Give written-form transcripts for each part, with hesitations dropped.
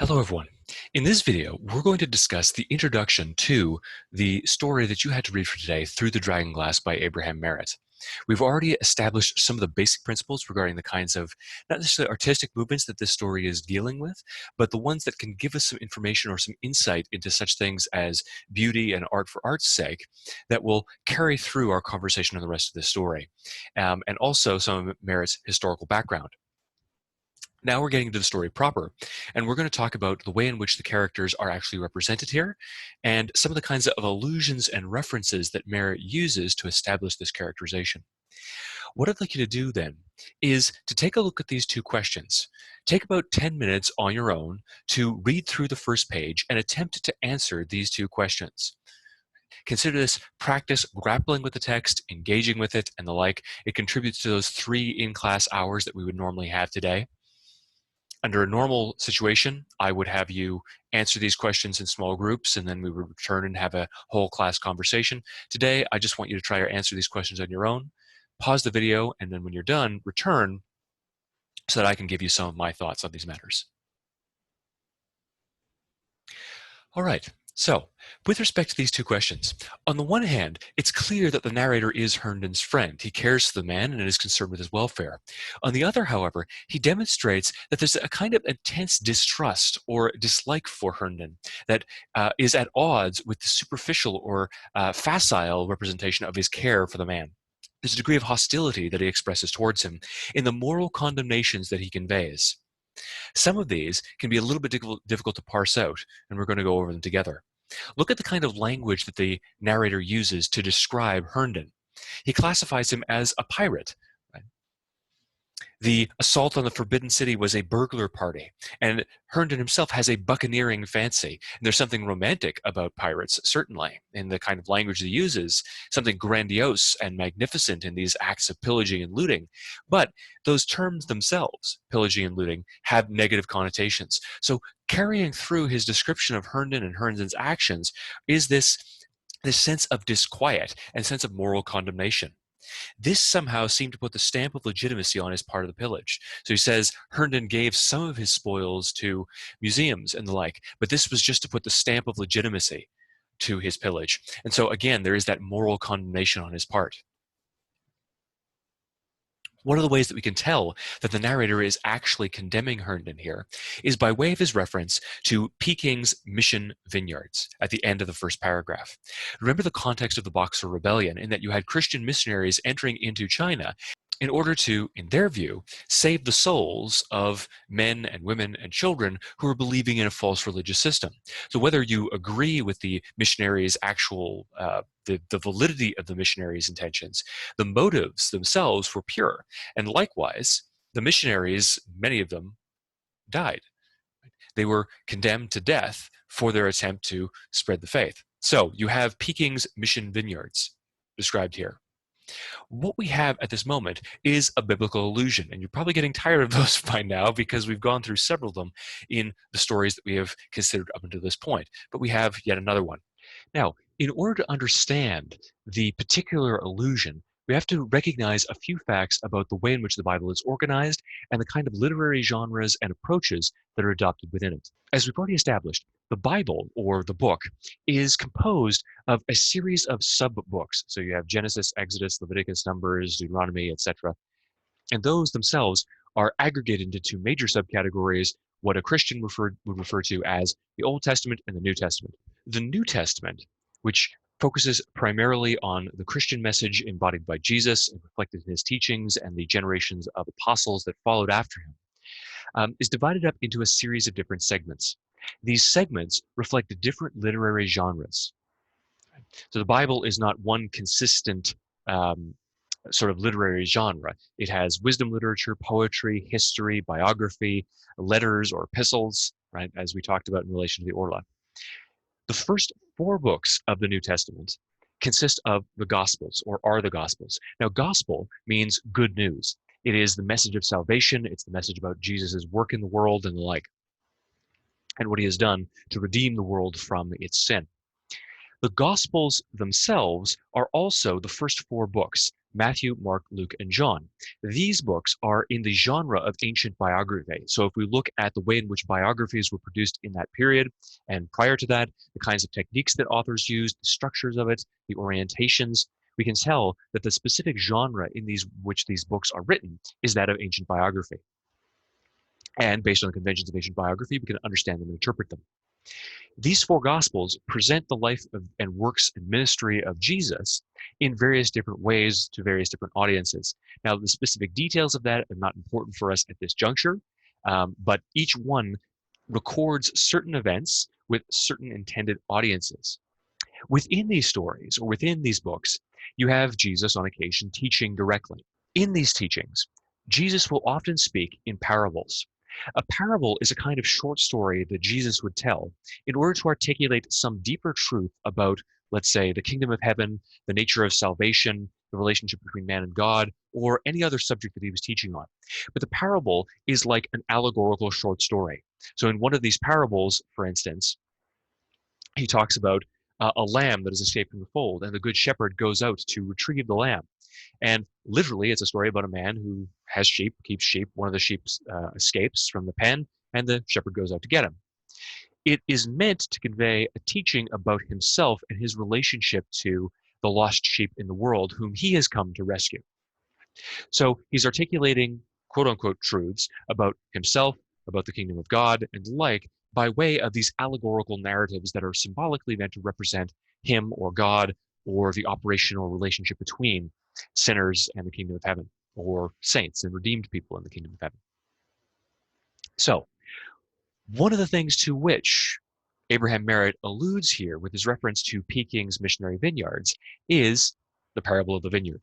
Hello, everyone. In this video, we're going to discuss the introduction to the story that you had to read for today, Through the Dragon Glass by Abraham Merritt. We've already established some of the basic principles regarding the kinds of, not necessarily artistic movements that this story is dealing with, but the ones that can give us some information or some insight into such things as beauty and art for art's sake that will carry through our conversation on the rest of this story, and also some of Merritt's historical background. Now we're getting into the story proper, and we're going to talk about the way in which the characters are actually represented here, and some of the kinds of allusions and references that Merritt uses to establish this characterization. What I'd like you to do then is to take a look at these two questions. Take about 10 minutes on your own to read through the first page and attempt to answer these two questions. Consider this practice grappling with the text, engaging with it, and the like. It contributes to those 3 in-class hours that we would normally have today. Under a normal situation, I would have you answer these questions in small groups, and then we would return and have a whole class conversation. Today, I just want you to try to answer these questions on your own. Pause the video, and then when you're done, return so that I can give you some of my thoughts on these matters. All right. So, with respect to these two questions, on the one hand, it's clear that the narrator is Herndon's friend. He cares for the man and is concerned with his welfare. On the other, however, he demonstrates that there's a kind of intense distrust or dislike for Herndon that is at odds with the superficial or facile representation of his care for the man. There's a degree of hostility that he expresses towards him in the moral condemnations that he conveys. Some of these can be a little bit difficult to parse out, and we're going to go over them together. Look at the kind of language that the narrator uses to describe Herndon. He classifies him as a pirate. Right? The assault on the Forbidden City was a burglar party, and Herndon himself has a buccaneering fancy. And there's something romantic about pirates, certainly, in the kind of language he uses, something grandiose and magnificent in these acts of pillaging and looting. But those terms themselves, pillaging and looting, have negative connotations. So carrying through his description of Herndon and Herndon's actions is this sense of disquiet and sense of moral condemnation. This somehow seemed to put the stamp of legitimacy on his part of the pillage. So he says Herndon gave some of his spoils to museums and the like, but this was just to put the stamp of legitimacy to his pillage. And so again, there is that moral condemnation on his part. One of the ways that we can tell that the narrator is actually condemning Herndon here is by way of his reference to Peking's Mission Vineyards at the end of the first paragraph. Remember the context of the Boxer Rebellion in that you had Christian missionaries entering into China in order to, in their view, save the souls of men and women and children who were believing in a false religious system. So whether you agree with the missionaries' actual, the validity of the missionaries' intentions, the motives themselves were pure. And likewise, the missionaries, many of them, died. They were condemned to death for their attempt to spread the faith. So you have Peking's Mission Vineyards described here. What we have at this moment is a biblical allusion, and you're probably getting tired of those by now because we've gone through several of them in the stories that we have considered up until this point, but we have yet another one. Now, in order to understand the particular allusion, we have to recognize a few facts about the way in which the Bible is organized and the kind of literary genres and approaches that are adopted within it. As we've already established, the Bible, or the book, is composed of a series of sub-books. So you have Genesis, Exodus, Leviticus, Numbers, Deuteronomy, etc. And those themselves are aggregated into two major subcategories, what a Christian would refer to as the Old Testament and the New Testament. The New Testament, which focuses primarily on the Christian message embodied by Jesus and reflected in his teachings and the generations of apostles that followed after him, is divided up into a series of different segments. These segments reflect the different literary genres. So the Bible is not one consistent sort of literary genre. It has wisdom literature, poetry, history, biography, letters or epistles, right, as we talked about in relation to the Orla. The first 4 books of the New Testament consist of the Gospels, or are the Gospels. Now, gospel means good news. It is the message of salvation. It's the message about Jesus' work in the world and the like, and what he has done to redeem the world from its sin. The Gospels themselves are also the first 4 books Matthew, Mark, Luke, and John. These books are in the genre of ancient biography. So if we look at the way in which biographies were produced in that period and prior to that, the kinds of techniques that authors used, the structures of it, the orientations, we can tell that the specific genre in which these books are written is that of ancient biography. And based on the conventions of ancient biography, we can understand them and interpret them. These four Gospels present the life and works and ministry of Jesus in various different ways to various different audiences. Now, the specific details of that are not important for us at this juncture, but each one records certain events with certain intended audiences. Within these stories, or within these books, you have Jesus on occasion teaching directly. In these teachings, Jesus will often speak in parables. A parable is a kind of short story that Jesus would tell in order to articulate some deeper truth about, let's say, the kingdom of heaven, the nature of salvation, the relationship between man and God, or any other subject that he was teaching on. But the parable is like an allegorical short story. So in one of these parables, for instance, he talks about a lamb that has escaped from the fold, and the good shepherd goes out to retrieve the lamb. And literally, it's a story about a man who has sheep, keeps sheep. One of the sheep escapes from the pen, and the shepherd goes out to get him. It is meant to convey a teaching about himself and his relationship to the lost sheep in the world, whom he has come to rescue. So he's articulating quote unquote truths about himself, about the kingdom of God, and the like, by way of these allegorical narratives that are symbolically meant to represent him or God or the operational relationship between sinners and the kingdom of heaven, or saints and redeemed people in the kingdom of heaven. So, one of the things to which Abraham Merritt alludes here with his reference to Peking's missionary vineyards is the parable of the vineyard.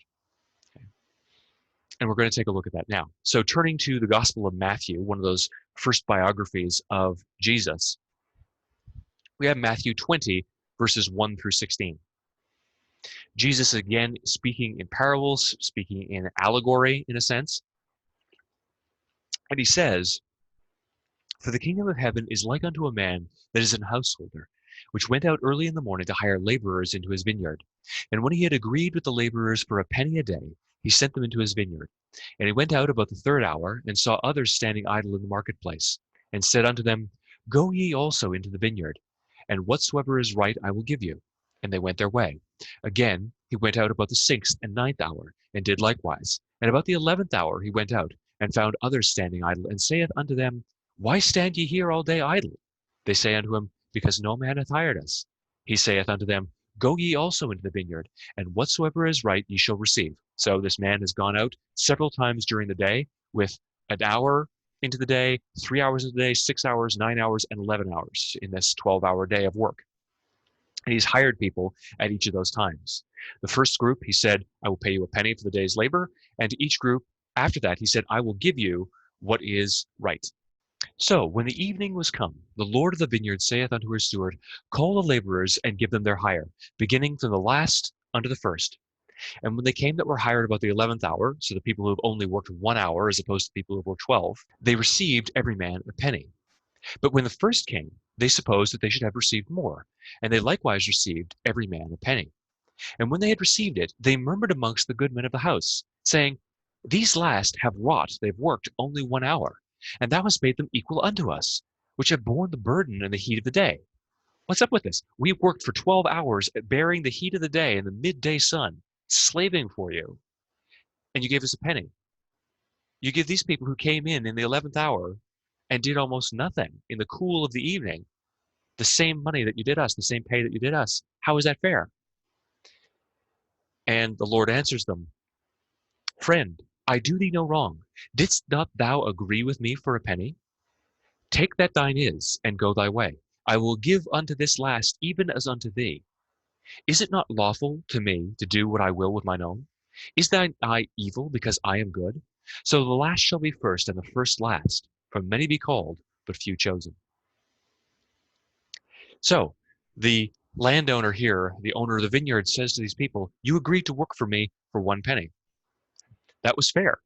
Okay. And we're going to take a look at that now. So turning to the Gospel of Matthew, one of those first biographies of Jesus, we have Matthew 20, verses 1 through 16. Jesus, again, speaking in parables, speaking in allegory, in a sense. And he says, "For the kingdom of heaven is like unto a man that is an householder, which went out early in the morning to hire laborers into his vineyard. And when he had agreed with the laborers for a penny a day, he sent them into his vineyard. And he went out about the third hour, and saw others standing idle in the marketplace, and said unto them, Go ye also into the vineyard, and whatsoever is right I will give you. And they went their way. Again, he went out about the 6th and 9th hour, and did likewise. And about the 11th hour he went out, and found others standing idle, and saith unto them, Why stand ye here all day idle? They say unto him, Because no man hath hired us. He saith unto them, Go ye also into the vineyard, and whatsoever is right ye shall receive. So this man has gone out several times during the day, with an hour into the day, 3 hours of the day, 6 hours, 9 hours, and 11 hours in this 12-hour day of work. And he's hired people at each of those times. The first group, he said, I will pay you a penny for the day's labor. And to each group after that, he said, I will give you what is right. So when the evening was come, the Lord of the vineyard saith unto his steward, Call the laborers and give them their hire, beginning from the last unto the first. And when they came that were hired about the 11th hour, so the people who have only worked 1 hour as opposed to people who have worked 12, they received every man a penny. But when the first came, they supposed that they should have received more, and they likewise received every man a penny. And when they had received it, they murmured amongst the good men of the house, saying, These last have wrought, they've worked only 1 hour, and thou hast made them equal unto us, which have borne the burden and the heat of the day. What's up with this? We've worked for 12 hours, bearing the heat of the day in the midday sun, slaving for you, and you gave us a penny. You give these people who came in the 11th hour and did almost nothing in the cool of the evening the same money that you did us, the same pay that you did us. How is that fair? And the Lord answers them, Friend, I do thee no wrong. Didst not thou agree with me for a penny? Take that thine is, and go thy way. I will give unto this last even as unto thee. Is it not lawful to me to do what I will with mine own? Is thine eye evil because I am good? So the last shall be first, and the first last. For many be called, but few chosen. So the landowner here, the owner of the vineyard, says to these people, You agreed to work for me for 1 penny. That was fair.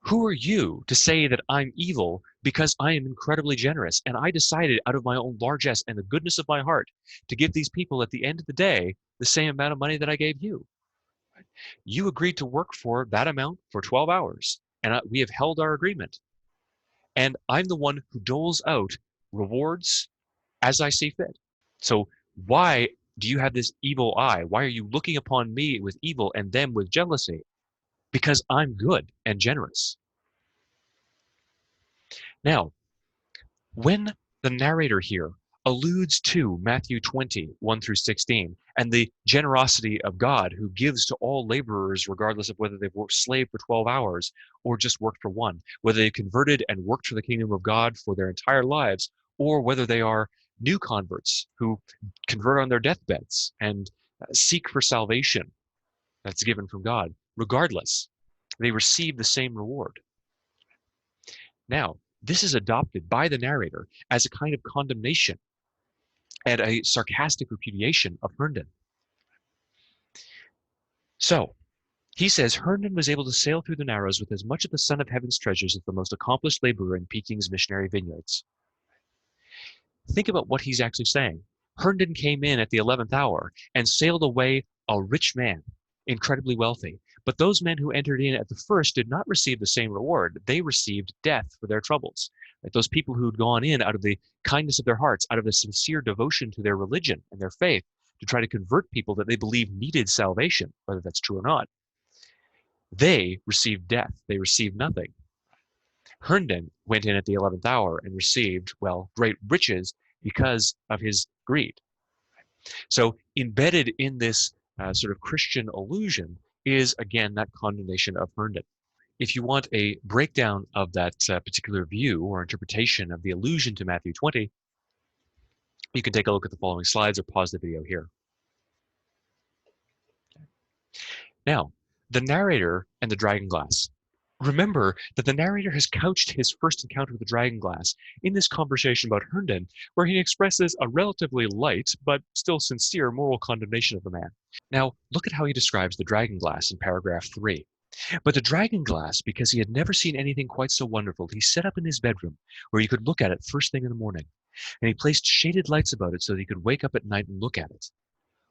Who are you to say that I'm evil because I am incredibly generous and I decided out of my own largesse and the goodness of my heart to give these people at the end of the day the same amount of money that I gave you? You agreed to work for that amount for 12 hours, and we have held our agreement. And I'm the one who doles out rewards as I see fit. So why do you have this evil eye? Why are you looking upon me with evil and them with jealousy? Because I'm good and generous. Now, when the narrator here alludes to Matthew 20, 1 through 16, and the generosity of God who gives to all laborers, regardless of whether they've worked slave for 12 hours or just worked for one, whether they converted and worked for the kingdom of God for their entire lives, or whether they are new converts who convert on their deathbeds and seek for salvation that's given from God. Regardless, they receive the same reward. Now, this is adopted by the narrator as a kind of condemnation and a sarcastic repudiation of Herndon. So, he says Herndon was able to sail through the Narrows with as much of the Son of Heaven's treasures as the most accomplished laborer in Peking's missionary vineyards. Think about what he's actually saying. Herndon came in at the 11th hour and sailed away a rich man, incredibly wealthy. But those men who entered in at the first did not receive the same reward. They received death for their troubles. Right? Those people who had gone in out of the kindness of their hearts, out of a sincere devotion to their religion and their faith, to try to convert people that they believed needed salvation, whether that's true or not, they received death. They received nothing. Herndon went in at the 11th hour and received, well, great riches because of his greed. So embedded in this sort of Christian illusion is, again, that condemnation of Herndon. If you want a breakdown of that particular view or interpretation of the allusion to Matthew 20, you can take a look at the following slides or pause the video here. Now, the narrator and the dragon glass. Remember that the narrator has couched his first encounter with the dragon glass in this conversation about Herndon, where he expresses a relatively light but still sincere moral condemnation of the man. Now, look at how he describes the dragon glass in paragraph 3. But the dragon glass, because he had never seen anything quite so wonderful, he set up in his bedroom where he could look at it first thing in the morning. And he placed shaded lights about it so that he could wake up at night and look at it.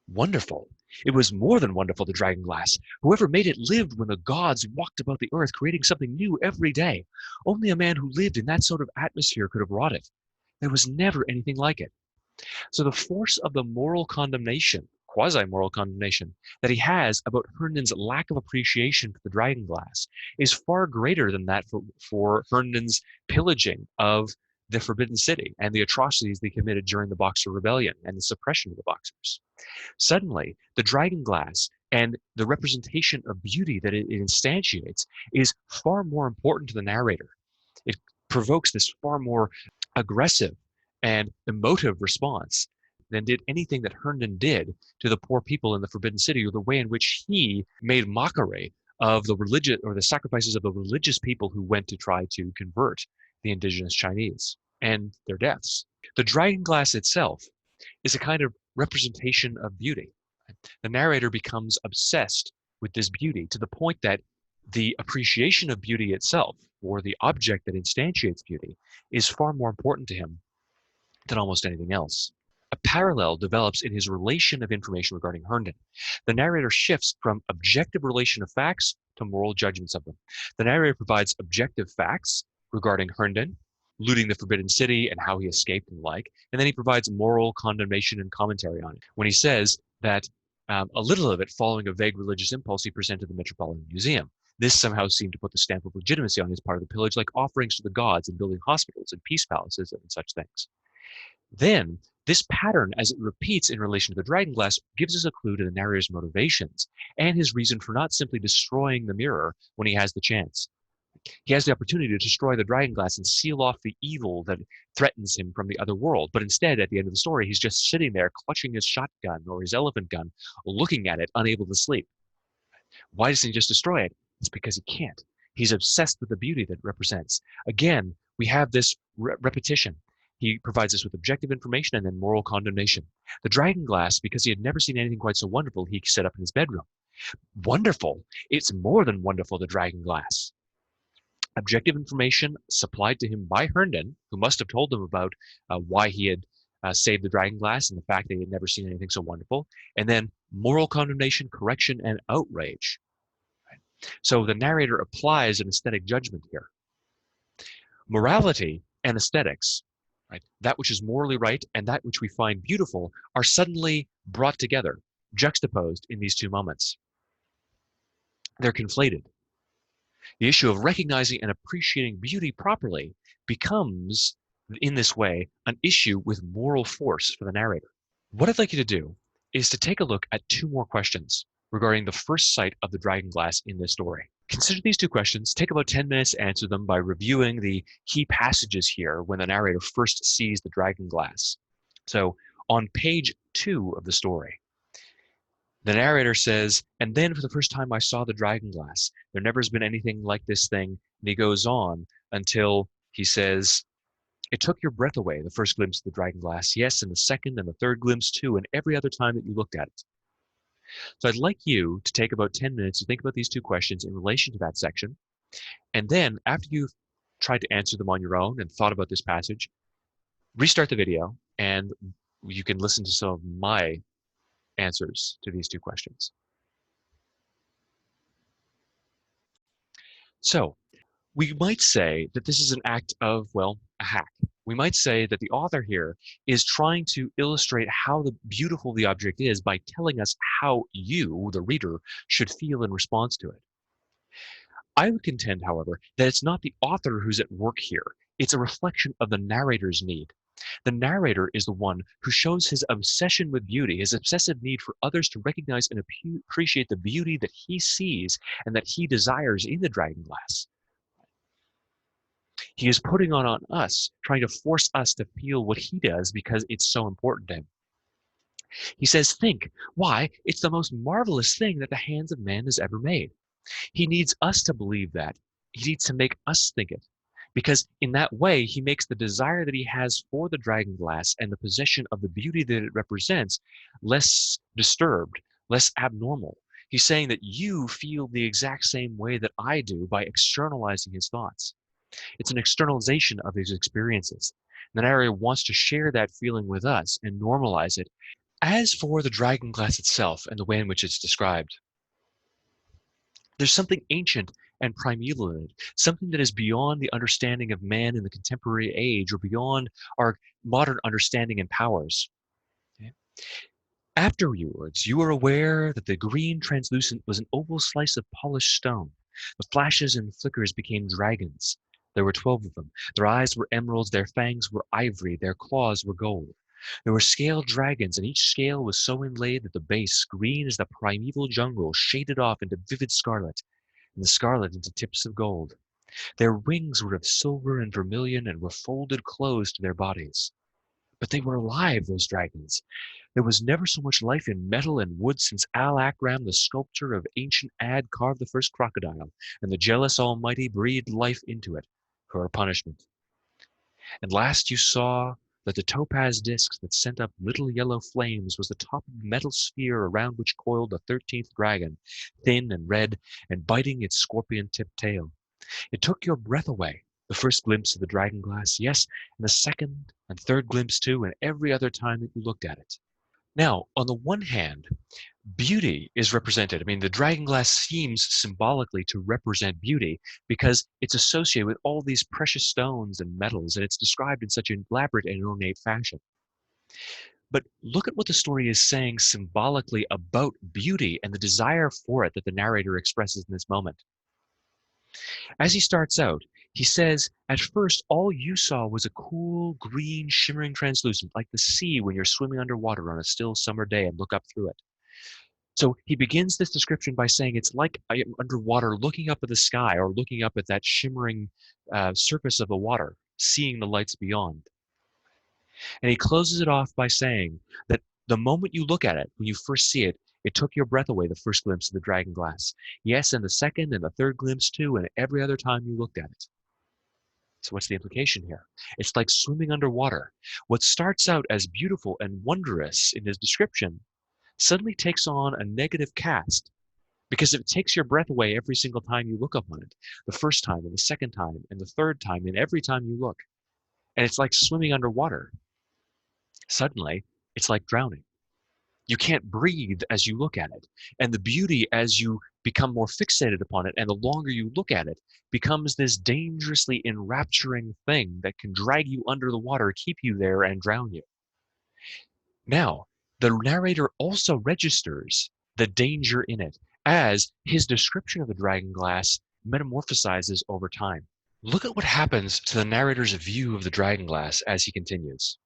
Wonderful. It was more than wonderful, the dragon glass. Whoever made it lived when the gods walked about the earth, creating something new every day. Only a man who lived in that sort of atmosphere could have wrought it. There was never anything like it. So the force of the moral condemnation, quasi-moral condemnation, that he has about Herndon's lack of appreciation for the dragon glass is far greater than that for Herndon's pillaging of the Forbidden City and the atrocities they committed during the Boxer Rebellion and the suppression of the Boxers. Suddenly, the dragon glass and the representation of beauty that it instantiates is far more important to the narrator. It provokes this far more aggressive and emotive response than did anything that Herndon did to the poor people in the Forbidden City, or the way in which he made mockery of the religious or the sacrifices of the religious people who went to try to convert the indigenous Chinese and their deaths. The dragon glass itself is a kind of representation of beauty. The narrator becomes obsessed with this beauty to the point that the appreciation of beauty itself, or the object that instantiates beauty, is far more important to him than almost anything else. A parallel develops in his relation of information regarding Herndon. The narrator shifts from objective relation of facts to moral judgments of them. The narrator provides objective facts regarding Herndon, looting the Forbidden City and how he escaped and the like, and then he provides moral condemnation and commentary on it. When he says that a little of it following a vague religious impulse he presented to the Metropolitan Museum. This somehow seemed to put the stamp of legitimacy on his part of the pillage, like offerings to the gods and building hospitals and peace palaces and such things. Then, this pattern, as it repeats in relation to the dragon glass, gives us a clue to the narrator's motivations and his reason for not simply destroying the mirror when he has the chance. He has the opportunity to destroy the dragon glass and seal off the evil that threatens him from the other world. But instead, at the end of the story, he's just sitting there clutching his shotgun or his elephant gun, looking at it, unable to sleep. Why doesn't he just destroy it? It's because he can't. He's obsessed with the beauty that it represents. Again, we have this repetition. He provides us with objective information and then moral condemnation. The dragon glass, because he had never seen anything quite so wonderful, he set up in his bedroom. Wonderful. It's more than wonderful, the dragon glass. Objective information supplied to him by Herndon, who must have told him about why he had saved the dragon glass and the fact that he had never seen anything so wonderful, and then moral condemnation, correction, and outrage. So the narrator applies an aesthetic judgment here. Morality and aesthetics, right, that which is morally right and that which we find beautiful, are suddenly brought together, juxtaposed in these two moments. They're conflated. The issue of recognizing and appreciating beauty properly becomes, in this way, an issue with moral force for the narrator. What I'd like you to do is to take a look at two more questions regarding the first sight of the dragon glass in this story. Consider these two questions. Take about 10 minutes to answer them by reviewing the key passages here when the narrator first sees the dragon glass. So on page 2 of the story, the narrator says, "And then for the first time I saw the dragon glass. There never has been anything like this thing." And he goes on until he says, "It took your breath away, the first glimpse of the dragon glass. Yes, and the second and the third glimpse too, and every other time that you looked at it." So I'd like you to take about 10 minutes to think about these two questions in relation to that section. And then after you've tried to answer them on your own and thought about this passage, restart the video and you can listen to some of my answers to these two questions. So we might say that this is an act of, well, a hack. We might say that the author here is trying to illustrate how beautiful the object is by telling us how you, the reader, should feel in response to it. I would contend, however, that it's not the author who's at work here. It's a reflection of the narrator's need. The narrator is the one who shows his obsession with beauty, his obsessive need for others to recognize and appreciate the beauty that he sees and that he desires in the dragon glass. He is putting on us, trying to force us to feel what he does because it's so important to him. He says, "Think, why, it's the most marvelous thing that the hands of man has ever made." He needs us to believe that. He needs to make us think it. Because in that way, he makes the desire that he has for the dragon glass and the possession of the beauty that it represents less disturbed, less abnormal. He's saying that you feel the exact same way that I do by externalizing his thoughts. It's an externalization of his experiences. The narrator wants to share that feeling with us and normalize it. As for the dragon glass itself and the way in which it's described, there's something ancient and primeval in it, something that is beyond the understanding of man in the contemporary age or beyond our modern understanding and powers. Okay. Afterwards, you are aware that the green translucent was an oval slice of polished stone. The flashes and flickers became dragons. There were 12 of them. Their eyes were emeralds, their fangs were ivory, their claws were gold. There were scaled dragons, and each scale was so inlaid that the base, green as the primeval jungle, shaded off into vivid scarlet, and the scarlet into tips of gold. Their wings were of silver and vermilion and were folded close to their bodies. But they were alive, those dragons. There was never so much life in metal and wood since Al Akram, the sculptor of ancient Ad, carved the first crocodile, and the jealous Almighty breathed life into it for a punishment. And last you saw that the topaz discs that sent up little yellow flames was the top of the metal sphere around which coiled the 13th dragon, thin and red and biting its scorpion-tipped tail. It took your breath away, the first glimpse of the dragon glass, yes, and the second and third glimpse too, and every other time that you looked at it. Now, on the one hand, beauty is represented. I mean, the dragon glass seems symbolically to represent beauty because it's associated with all these precious stones and metals, and it's described in such an elaborate and ornate fashion. But look at what the story is saying symbolically about beauty and the desire for it that the narrator expresses in this moment. As he starts out, he says, "At first, all you saw was a cool, green, shimmering translucent, like the sea when you're swimming underwater on a still summer day and look up through it." So he begins this description by saying it's like I am underwater looking up at the sky or looking up at that shimmering surface of the water, seeing the lights beyond. And he closes it off by saying that the moment you look at it, when you first see it, it took your breath away, the first glimpse of the dragon glass. Yes, and the second and the third glimpse too, and every other time you looked at it. So what's the implication here? It's like swimming underwater. What starts out as beautiful and wondrous in his description suddenly takes on a negative cast because it takes your breath away every single time you look up on it, the first time and the second time and the third time and every time you look. And it's like swimming underwater. Suddenly, it's like drowning. You can't breathe as you look at it. And the beauty, as you become more fixated upon it, and the longer you look at it, becomes this dangerously enrapturing thing that can drag you under the water, keep you there, and drown you. Now, the narrator also registers the danger in it as his description of the dragon glass metamorphosizes over time. Look at what happens to the narrator's view of the dragon glass as he continues.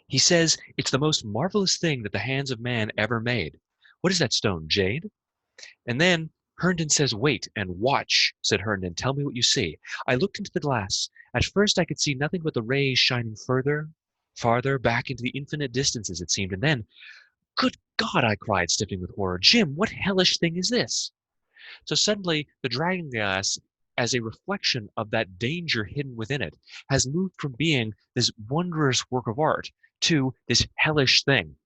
He says, "It's the most marvelous thing that the hands of man ever made. What is that stone, jade?" And then Herndon says, "Wait and watch," said Herndon. "Tell me what you see." I looked into the glass. At first I could see nothing but the rays shining farther back into the infinite distances, it seemed. And then, "Good God," I cried, stiffening with horror. "Jim, what hellish thing is this?" So suddenly the dragon glass, as a reflection of that danger hidden within it, has moved from being this wondrous work of art to this hellish thing.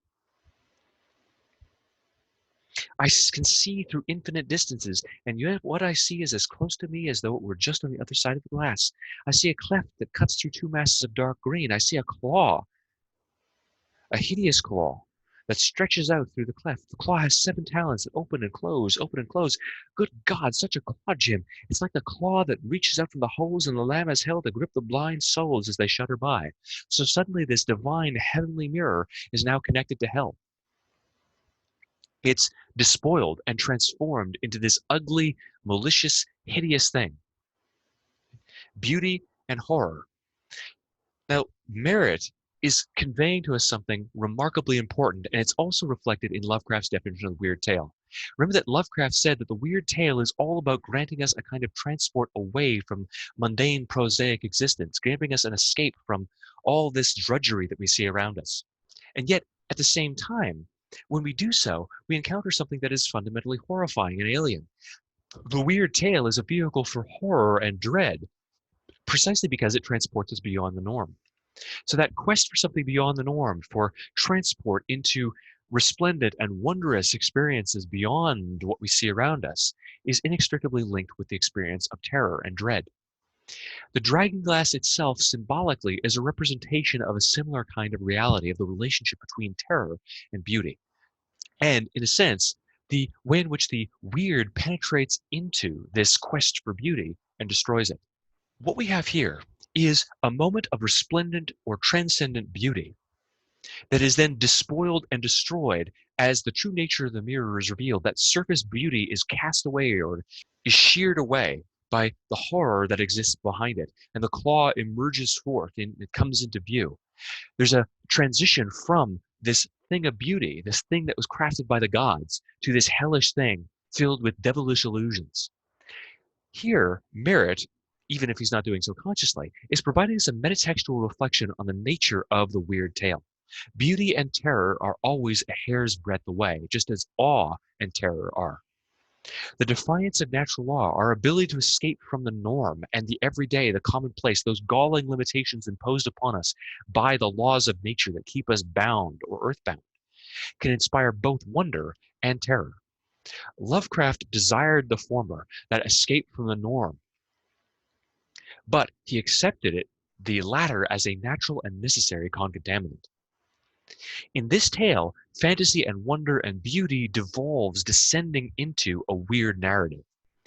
I can see through infinite distances, and yet what I see is as close to me as though it were just on the other side of the glass. I see a cleft that cuts through two masses of dark green. I see a claw, a hideous claw that stretches out through the cleft. The claw has 7 talons that open and close, open and close. Good God, such a claw, Jim. It's like the claw that reaches out from the holes in the lamb has held to grip the blind souls as they shudder by. So suddenly this divine heavenly mirror is now connected to hell. It's despoiled and transformed into this ugly, malicious, hideous thing. Beauty and horror. Now, merit is conveying to us something remarkably important, and it's also reflected in Lovecraft's definition of the weird tale. Remember that Lovecraft said that the weird tale is all about granting us a kind of transport away from mundane, prosaic existence, giving us an escape from all this drudgery that we see around us. And yet, at the same time, when we do so, we encounter something that is fundamentally horrifying and alien. The weird tale is a vehicle for horror and dread, precisely because it transports us beyond the norm. So that quest for something beyond the norm, for transport into resplendent and wondrous experiences beyond what we see around us, is inextricably linked with the experience of terror and dread. The dragon glass itself symbolically is a representation of a similar kind of reality, of the relationship between terror and beauty. And in a sense, the way in which the weird penetrates into this quest for beauty and destroys it. What we have here is a moment of resplendent or transcendent beauty that is then despoiled and destroyed as the true nature of the mirror is revealed. That surface beauty is cast away or is sheared away by the horror that exists behind it, and the claw emerges forth and it comes into view. There's a transition from this thing of beauty, this thing that was crafted by the gods, to this hellish thing filled with devilish illusions. Here, Merritt, even if he's not doing so consciously, is providing us a metatextual reflection on the nature of the weird tale. Beauty and terror are always a hair's breadth away, just as awe and terror are. The defiance of natural law, our ability to escape from the norm and the everyday, the commonplace, those galling limitations imposed upon us by the laws of nature that keep us bound or earthbound, can inspire both wonder and terror. Lovecraft desired the former, that escape from the norm, but he accepted it, the latter, as a natural and necessary concomitant. In this tale, fantasy and wonder and beauty devolves, descending into a weird narrative.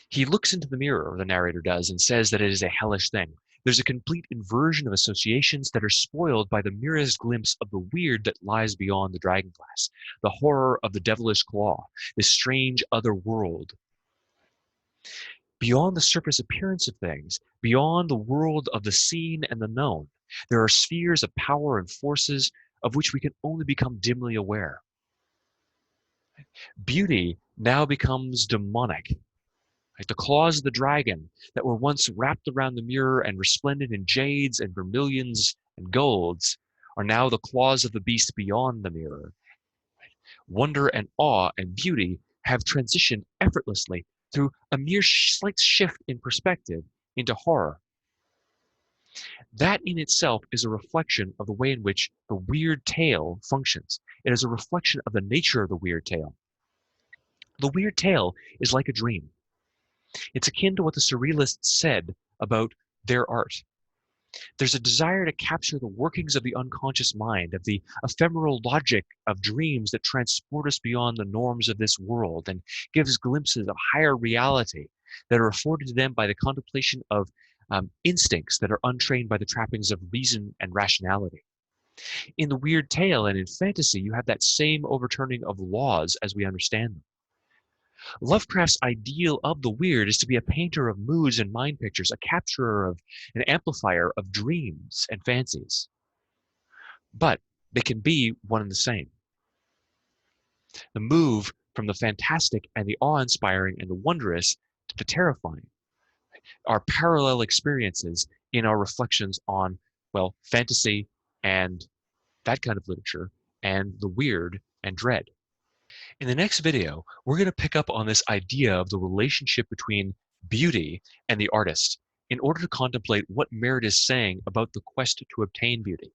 He looks into the mirror, the narrator does, and says that it is a hellish thing. There's a complete inversion of associations that are spoiled by the merest glimpse of the weird that lies beyond the dragon glass, the horror of the devilish claw, this strange other world. Beyond the surface appearance of things, beyond the world of the seen and the known, there are spheres of power and forces of which we can only become dimly aware. Beauty now becomes demonic. Like the claws of the dragon that were once wrapped around the mirror and resplendent in jades and vermilions and golds are now the claws of the beast beyond the mirror. Wonder and awe and beauty have transitioned effortlessly through a mere slight shift in perspective into horror. That in itself is a reflection of the way in which the weird tale functions. It is a reflection of the nature of the weird tale. The weird tale is like a dream. It's akin to what the surrealists said about their art. There's a desire to capture the workings of the unconscious mind, of the ephemeral logic of dreams that transport us beyond the norms of this world and gives glimpses of higher reality that are afforded to them by the contemplation of instincts that are untrained by the trappings of reason and rationality. In the weird tale and in fantasy, you have that same overturning of laws as we understand them. Lovecraft's ideal of the weird is to be a painter of moods and mind pictures, a capturer of an amplifier of dreams and fancies. But they can be one and the same. The move from the fantastic and the awe-inspiring and the wondrous to the terrifying are parallel experiences in our reflections on, well, fantasy and that kind of literature and the weird and dread. In the next video, we're going to pick up on this idea of the relationship between beauty and the artist in order to contemplate what Merritt is saying about the quest to obtain beauty.